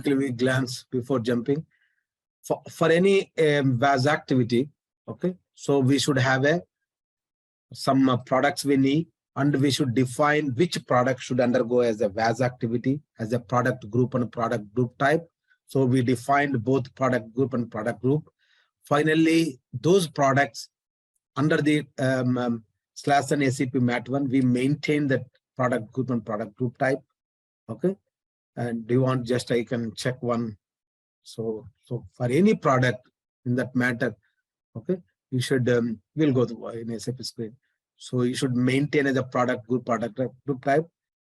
quickly we glance before jumping. For any VAS activity, okay, so we should have some products we need, and we should define which product should undergo as a VAS activity, as a product group and product group type. So we defined both product group and product group. Finally, those products under the /and SAP Mat1, we maintain that product group and product group type. Okay. And do you want just, I can check one. So for any product in that matter, okay, you should, we'll go to in SAP screen. So you should maintain as a product group type.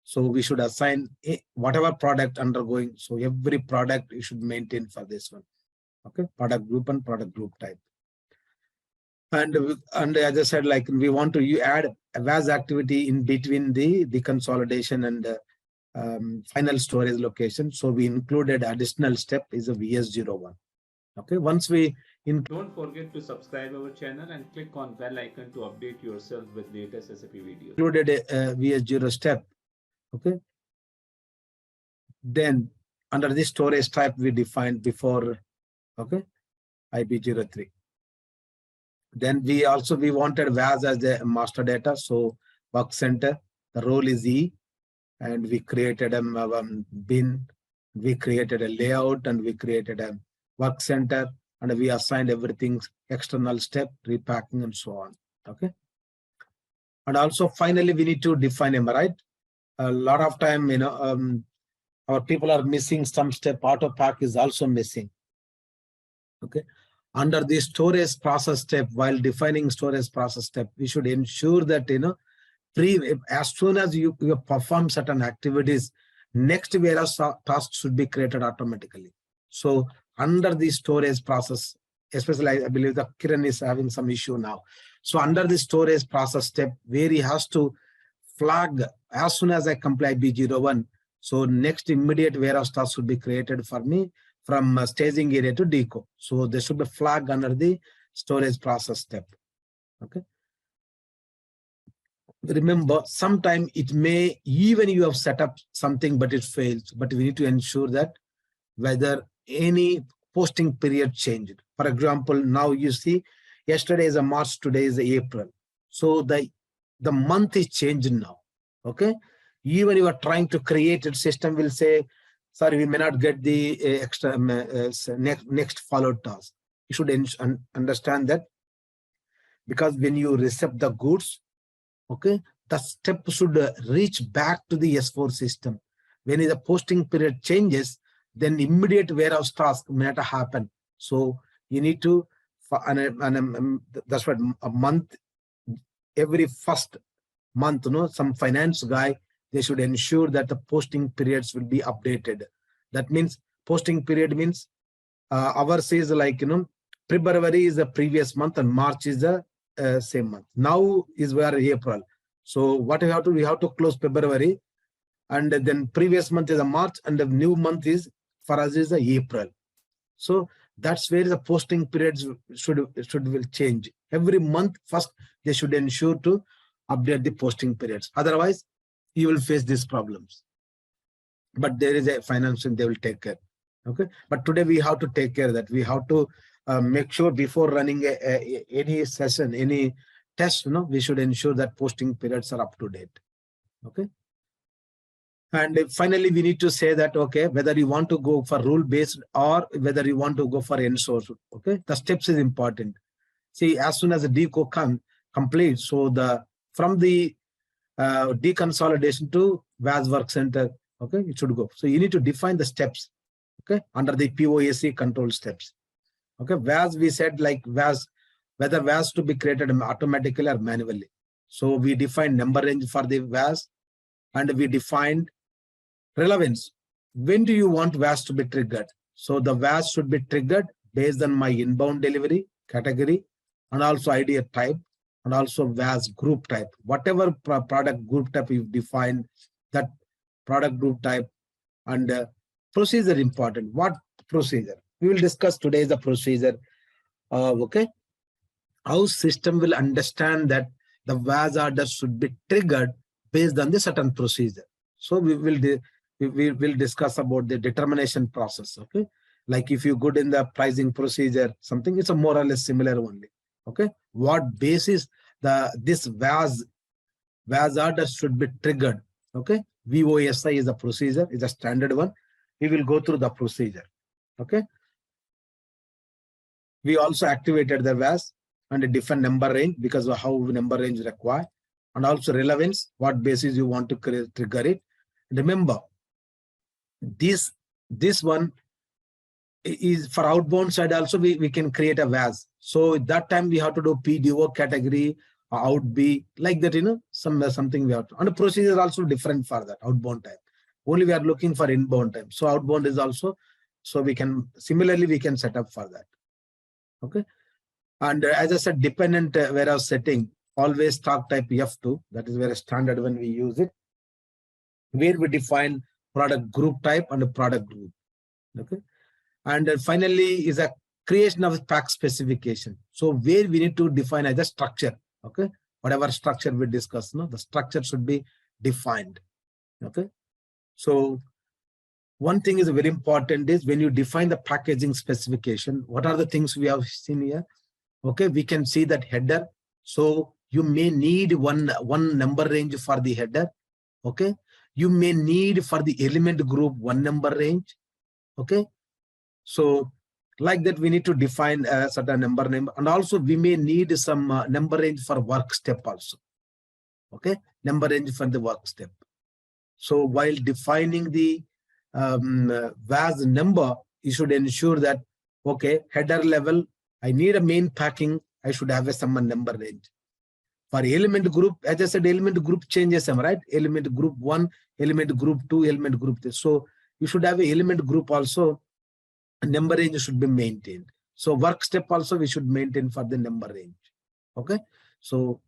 So we should assign whatever product undergoing. So every product you should maintain for this one. Okay, product group and product group type. And as I said, like we want to add a VAS activity in between the consolidation and final storage location. So we included additional step is a VS01. Okay, once we don't forget to subscribe our channel and click on bell icon to update yourself with latest SAP videos. Included a VS0 step. Okay. Then under this storage type we defined before, okay, IP03. Then we wanted VAS as the master data. So work center, the role is E, and we created a bin, we created a layout, and we created a work center, and we assigned everything external step, repacking, and so on. Okay. And also finally we need to define them, right? A lot of time, our people are missing some step. Auto pack is also missing. Okay. Under the storage process step, while defining storage process step, we should ensure that, as soon as you perform certain activities, next warehouse task should be created automatically. So under the storage process, especially I believe that Kiran is having some issue now. So under the storage process step, where he has to flag as soon as I comply B01, so next immediate warehouse task should be created for me from staging area to deco. So there should be flag under the storage process step. Okay. Remember, sometime it may, even you have set up something, but it fails. But we need to ensure that whether any posting period changed. For example, now you see, yesterday is a March, today is a April. So the month is changed now. Okay. Even you are trying to create a system will say, sorry, we may not get the extra next followed task. You should understand that, because when you receive the goods, okay, the step should reach back to the S4 system. When the posting period changes, then immediate warehouse task may not happen. So you need to, that's what a month, every first month, some finance guy, they should ensure that the posting periods will be updated. That means posting period means ours is like, February is the previous month and March is the same month. Now is where April. So what we have to do, we have to close February, and then previous month is a March, and the new month is for us is a April. So that's where the posting periods will change. Every month first they should ensure to update the posting periods. Otherwise, you will face these problems. But there is a financial, they will take care. Okay. But today we have to take care of that. We have to make sure before running any session, any test, we should ensure that posting periods are up to date. Okay. And finally, we need to say that, okay, whether you want to go for rule based or whether you want to go for end source. Okay. The steps is important. See, as soon as the deco complete, so from the deconsolidation to VAS work center, okay, it should go. So you need to define the steps, okay, under the POSC control steps. Okay, VAS, we said like VAS, whether VAS to be created automatically or manually. So we defined number range for the VAS, and we defined relevance. When do you want VAS to be triggered? So the VAS should be triggered based on my inbound delivery category, and also ID type, and also VAS group type. Whatever product group type you define, that product group type, and procedure important. What procedure? We will discuss today the procedure. Okay. How system will understand that the VAS order should be triggered based on the certain procedure. So we will we will discuss about the determination process. Okay, like if you good in the pricing procedure, something, it's a more or less similar only. Okay, what basis this VAS order should be triggered. Okay, VOSI is a procedure, is a standard one. We will go through the procedure. Okay, we also activated the VAS and a different number range because of how number range required, and also relevance, what basis you want to trigger it. Remember, this one is for outbound side also, we can create a VAS. So at that time we have to do PDO category, out B, like that, something we have to. And the procedure is also different for that outbound time. Only we are looking for inbound time. So outbound is also, so we can, similarly we can set up for that. Okay. And as I said, dependent warehouse setting, always stock type F2. That is very standard when we use it, where we define product group type and a product group. Okay. And finally is a creation of pack specification. So where we need to define as a structure. Okay. Whatever structure we discuss, the structure should be defined. Okay. So one thing is very important is when you define the packaging specification, what are the things we have seen here? Okay, we can see that header. So you may need one number range for the header. Okay, you may need for the element group one number range. Okay, so like that we need to define a certain number name, and also we may need some number range for work step also. Okay, number range for the work step. So while defining the VAS number, you should ensure that, okay, header level, I need a main packing, I should have some number range. For element group, as I said, element group changes, right? Element group 1, element group 2, element group 3. So you should have an element group also, a number range should be maintained. So work step also we should maintain for the number range. Okay, so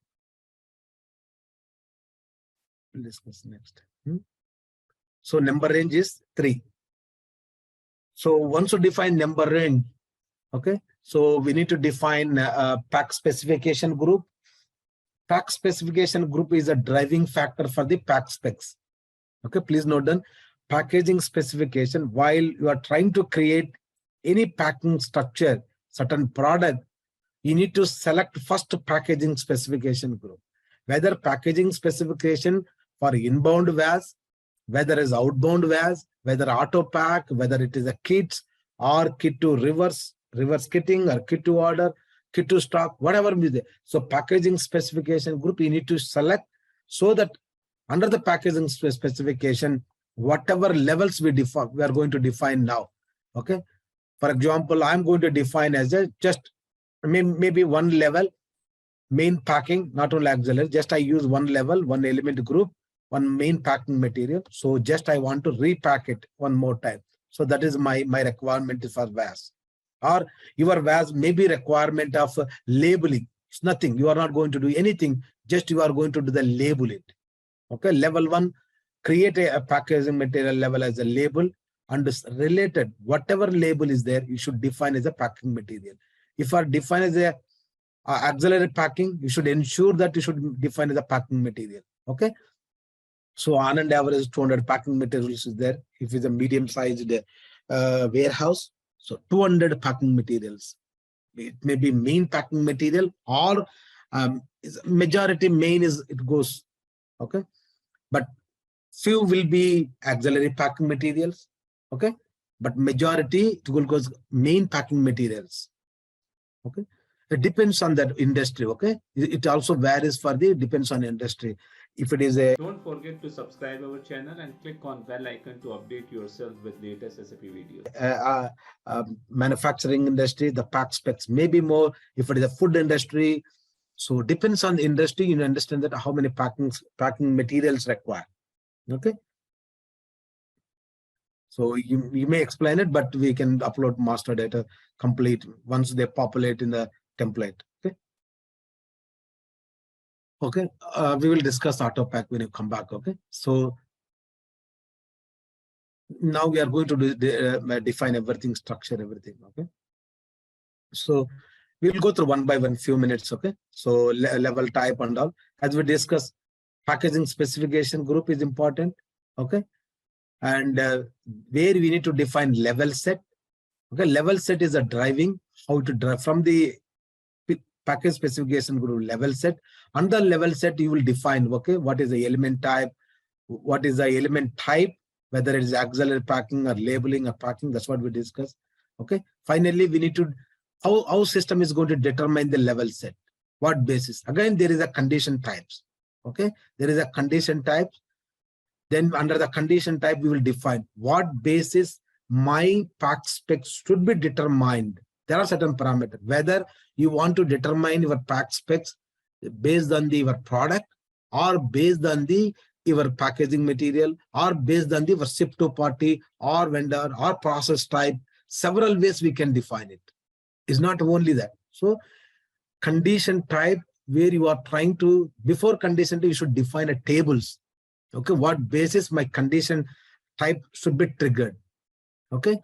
we'll discuss next. So number range is 3. So once you define number range, okay, so we need to define pack specification group. Pack specification group is a driving factor for the pack specs. Okay, please note down, packaging specification, while you are trying to create any packing structure, certain product, you need to select first packaging specification group. Whether packaging specification for inbound VAS, whether it's outbound VAS, whether auto pack, whether it is a kit or kit to reverse kitting or kit to order, kit to stock, whatever it is. So packaging specification group you need to select, so that under the packaging specification, whatever levels we are going to define now. Okay. For example, I'm going to define as a just maybe one level, main packing, not only auxiliary, just I use one level, one element group, one main packing material. So just I want to repack it one more time. So that is my requirement for VAS. Or your VAS may be requirement of labeling. It's nothing. You are not going to do anything. Just you are going to do the label it. Okay. Level 1, create a packaging material level as a label, and related, whatever label is there, you should define as a packing material. If you are defined as a auxiliary packing, you should ensure that you should define as a packing material. Okay. So on and average 200 packing materials is there. If it's a medium-sized warehouse, so 200 packing materials. It may be main packing material, or majority main is it goes. Okay, but few will be auxiliary packing materials. Okay, but majority it will go main packing materials. Okay, it depends on that industry. Okay, it also varies for the depends on industry. If it is a, don't forget to subscribe our channel and click on bell icon to update yourself with latest SAP videos. Manufacturing industry, the pack specs may be more. If it is a food industry, so depends on the industry. You understand that how many packing materials require. Okay. So you may explain it, but we can upload master data complete once they populate in the template. Okay. Okay. We will discuss auto pack when you come back. Okay. So now we are going to define everything, structure everything. Okay. So we will go through one by one, few minutes. Okay. So level type and all, as we discuss, packaging specification group is important. Okay. and where we need to define level set. Okay, level set is a driving, how to drive from the package specification group level set. Under level set, you will define, okay, what is the element type, what is the element type, whether it is auxiliary packing or labeling or packing. That's what we discussed. Okay. Finally, we need to, how system is going to determine the level set. What basis? Again, there is a condition types. Okay. There is a condition type. Then under the condition type, we will define what basis my pack specs should be determined. There are certain parameters. Whether you want to determine your pack specs based on your product, or based on your packaging material, or based on your ship to party or vendor or process type. Several ways we can define it. It's not only that. So condition type, where you are trying to, before condition type, you should define a tables. Okay, what basis my condition type should be triggered. Okay,